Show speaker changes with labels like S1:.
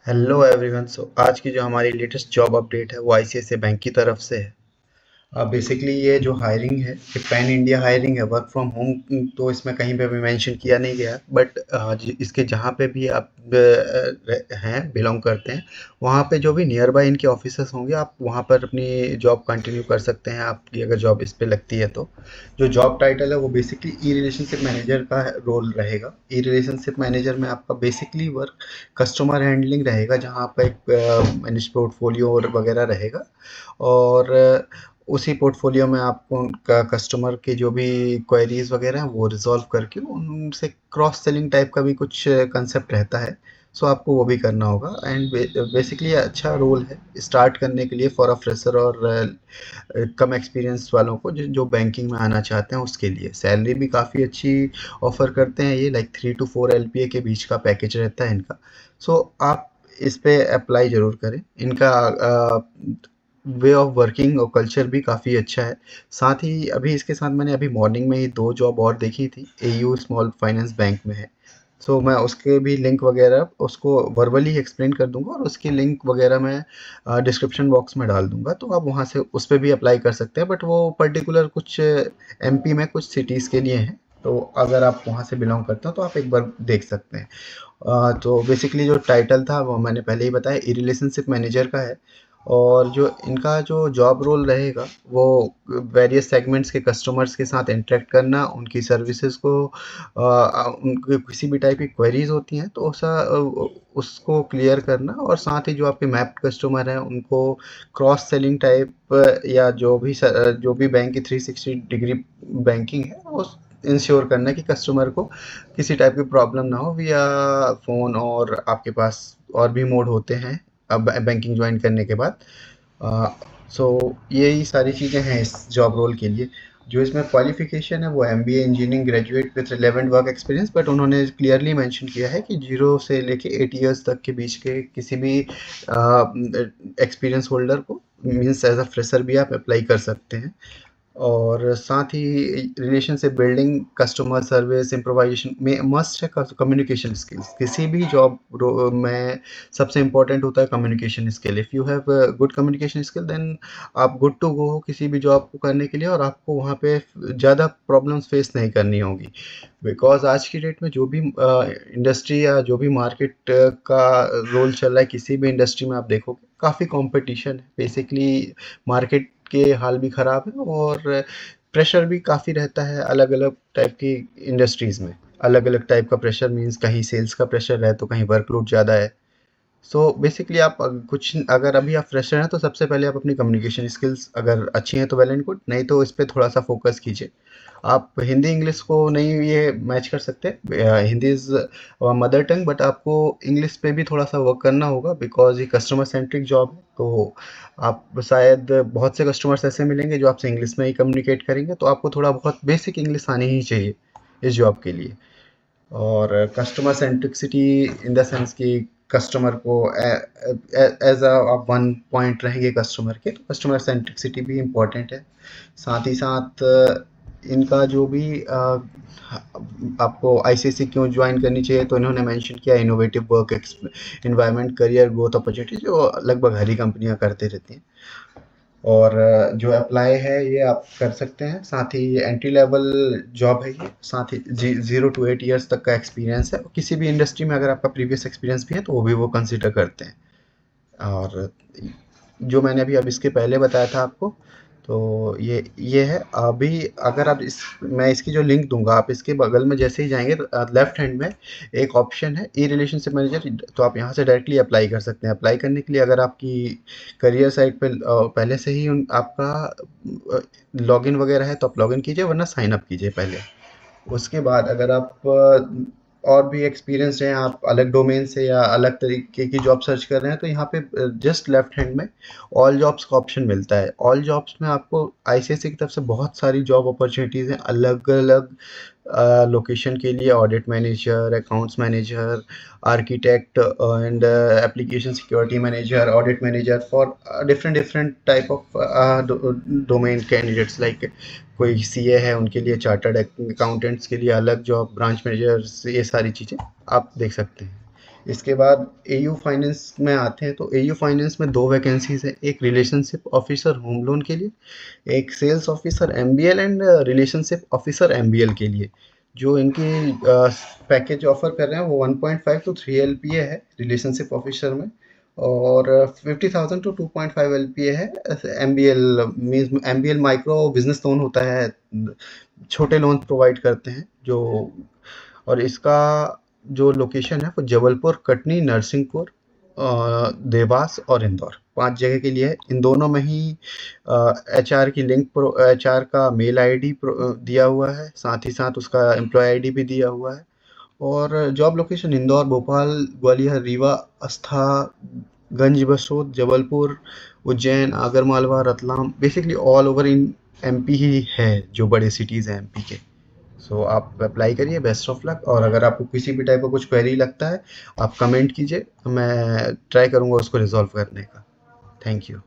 S1: Hello everyone. आज की जो हमारी लेटेस्ट जॉब अपडेट है वो आईसीआईसीआई बैंक की तरफ से है। बेसिकली ये जो हायरिंग है ये पैन इंडिया हायरिंग है, वर्क फ्रॉम होम। तो इसमें कहीं पे भी मेंशन किया नहीं गया, बट इसके जहाँ पे भी आप हैं, बिलोंग करते हैं, वहाँ पे जो भी नियर बाय इनके ऑफिसेस होंगे आप वहाँ पर अपनी जॉब कंटिन्यू कर सकते हैं, आपकी अगर जॉब इस पे लगती है तो। जो जॉब टाइटल है वो बेसिकली ई रिलेशनशिप मैनेजर का रोल रहेगा। ई रिलेशनशिप मैनेजर में आपका बेसिकली वर्क कस्टमर हैंडलिंग रहेगा, जहाँ आपका एक मैनेज पोर्टफोलियो और वगैरह रहेगा। और उसी पोर्टफोलियो में आपको उनका कस्टमर के जो भी क्वेरीज वगैरह हैं वो रिजॉल्व करके उनसे क्रॉस सेलिंग टाइप का भी कुछ कंसेप्ट रहता है। सो आपको वो भी करना होगा। एंड बेसिकली अच्छा रोल है स्टार्ट करने के लिए फॉर अ फ्रेशर और कम एक्सपीरियंस वालों को जो बैंकिंग में आना चाहते हैं उसके लिए। सैलरी भी काफ़ी अच्छी ऑफर करते हैं, ये लाइक 3 to 4 LPA के बीच का पैकेज रहता है इनका। सो आप इस पे अप्लाई ज़रूर करें। इनका वे ऑफ वर्किंग और कल्चर भी काफ़ी अच्छा है। साथ ही अभी इसके साथ मैंने अभी मॉर्निंग में ही 2 जॉब और देखी थी, एयू स्मॉल फाइनेंस बैंक में है। सो मैं उसके भी लिंक वगैरह उसको वर्बली एक्सप्लेन कर दूंगा, और उसकी लिंक वगैरह मैं डिस्क्रिप्शन बॉक्स में डाल दूंगा, तो आप वहाँ से उस पर भी अप्लाई कर सकते हैं। बट वो पर्टिकुलर कुछ एमपी में कुछ सिटीज़ के लिए हैं, तो अगर आप वहाँ से बिलोंग करते हो तो आप एक बार देख सकते हैं। तो बेसिकली जो टाइटल था वो मैंने पहले ही बताया, ई रिलेशनशिप मैनेजर का है। और जो इनका जो जॉब रोल रहेगा वो वेरियस सेगमेंट्स के कस्टमर्स के साथ इंटरेक्ट करना, उनकी सर्विसेज को उनके किसी भी टाइप की क्वेरीज होती हैं तो उसको क्लियर करना, और साथ ही जो आपके मैप्ड कस्टमर हैं उनको क्रॉस सेलिंग टाइप या जो भी बैंक की 360 डिग्री बैंकिंग है उस इंश्योर करना कि कस्टमर को किसी टाइप की प्रॉब्लम ना हो विया फ़ोन। और आपके पास और भी मोड होते हैं अब बैंकिंग ज्वाइन करने के बाद। सो यही सारी चीज़ें हैं इस जॉब रोल के लिए। जो इसमें क्वालिफिकेशन है वो MBA engineering graduate with relevant work experience, but उन्होंने क्लियरली मेंशन किया है कि 0 से लेके 8 इयर्स तक के बीच के किसी भी एक्सपीरियंस होल्डर को, मीन्स एज अ फ्रेशर भी आप अप्लाई कर सकते हैं। और साथ ही relationship building, customer service, improvisation में मस्ट है कम्युनिकेशन स्किल्स। किसी भी जॉब में सबसे इम्पोर्टेंट होता है communication skill. If you have good communication skill then आप गुड टू गो हो किसी भी जॉब को करने के लिए, और आपको वहाँ पे ज़्यादा प्रॉब्लम्स फेस नहीं करनी होगी। बिकॉज आज की डेट में जो भी इंडस्ट्री या जो भी मार्केट का रोल चल रहा है, किसी भी इंडस्ट्री में आप देखोगे काफ़ी कंपटीशन है। बेसिकली मार्केट के हाल भी ख़राब है, और प्रेशर भी काफ़ी रहता है अलग अलग टाइप की इंडस्ट्रीज़ में। अलग अलग टाइप का प्रेशर मीन्स कहीं सेल्स का प्रेशर है तो कहीं वर्कलोड ज़्यादा है। सो बेसिकली आप अगर अभी आप फ्रेशर हैं तो सबसे पहले आप अपनी कम्युनिकेशन स्किल्स अगर अच्छी हैं तो वेल एंड गुड, नहीं तो इस पे थोड़ा सा फोकस कीजिए। आप हिंदी इंग्लिश को नहीं ये मैच कर सकते, Hindi is mother tongue, but आपको इंग्लिश पे भी थोड़ा सा वर्क करना होगा बिकॉज ये कस्टमर सेंट्रिक जॉब है। तो आप शायद बहुत से कस्टमर्स ऐसे मिलेंगे जो आपसे इंग्लिश में ही कम्युनिकेट करेंगे, तो आपको थोड़ा बहुत बेसिक इंग्लिश आनी ही चाहिए इस जॉब के लिए। और customer centricity in the sense कि कस्टमर को एज अ आप वन पॉइंट रहेंगे कस्टमर के, तो कस्टमर सेंट्रिसिटी भी इम्पॉर्टेंट है। साथ ही साथ इनका जो भी आपको आईसीएससी क्यों ज्वाइन करनी चाहिए, तो इन्होंने मेंशन किया innovative work environment, career growth opportunity, जो लगभग हर ही कंपनियां करते रहती हैं। और जो अप्लाई है ये आप कर सकते हैं। साथ ही ये एंट्री लेवल जॉब है ये। साथ ही 0 to 8 इयर्स तक का एक्सपीरियंस है, किसी भी इंडस्ट्री में अगर आपका प्रीवियस एक्सपीरियंस भी है तो वो भी वो कंसिडर करते हैं। और जो मैंने अभी अब इसके पहले बताया था आपको, तो ये है। अभी अगर आप इस मैं इसकी जो लिंक दूंगा, आप इसके बगल में जैसे ही जाएंगे लेफ्ट हैंड में एक ऑप्शन है ई रिलेशनशिप मैनेजर, तो आप यहाँ से डायरेक्टली अप्लाई कर सकते हैं। अप्लाई करने के लिए अगर आपकी करियर साइट पे पहले से ही आपका लॉगिन वगैरह है तो आप लॉगिन कीजिए, वरना साइन अप कीजिए पहले। उसके बाद अगर आप और भी एक्सपीरियंस्ड हैं, आप अलग डोमेन से या अलग तरीके की जॉब सर्च कर रहे हैं, तो यहाँ पे जस्ट लेफ्ट हैंड में ऑल जॉब्स का ऑप्शन मिलता है। ऑल जॉब्स में आपको आईसीएससी की तरफ से बहुत सारी जॉब अपॉर्चुनिटीज़ हैं अलग अलग लोकेशन के लिए। Audit manager, accounts manager, architect and application security manager, audit manager for different different type of domain candidates. Like कोई सीए है उनके लिए, चार्टर्ड अकाउंटेंट्स के लिए अलग जॉब, ब्रांच मैनेजर्स, ये सारी चीज़ें आप देख सकते हैं। इसके बाद एयू फाइनेंस में आते हैं, तो एयू फाइनेंस में 2 वैकेंसीज़ हैं, एक रिलेशनशिप ऑफिसर होम लोन के लिए, एक sales officer MBL and relationship officer MBL के लिए। जो इनकी पैकेज ऑफर कर रहे हैं वो 1.5 टू 3 एलपीए है रिलेशनशिप ऑफिसर में, और 50,000 टू 2.5 एलपीए है MBL. Means MBL micro business loan होता है, छोटे लोन प्रोवाइड करते हैं जो। और इसका जो लोकेशन है वो जबलपुर, कटनी, नरसिंहपुर, देवास और इंदौर, 5 जगह के लिए है। इन दोनों में ही एचआर की एचआर का मेल आईडी दिया हुआ है, साथ ही साथ उसका एम्प्लॉय आईडी भी दिया हुआ है। और job location Indore, Bhopal, Gwalior, Rewa, Ashta, Ganj Basoda, Jabalpur, Ujjain, Agar Malwa, Ratlam, basically all over in MP ही है, जो बड़े सिटीज़ हैं एमपी के। सो आप अप्लाई करिए, बेस्ट ऑफ लक। और अगर आपको किसी भी टाइप का कुछ क्वेरी लगता है, आप कमेंट कीजिए, मैं ट्राई करूँगा उसको रिजॉल्व करने का। Thank you.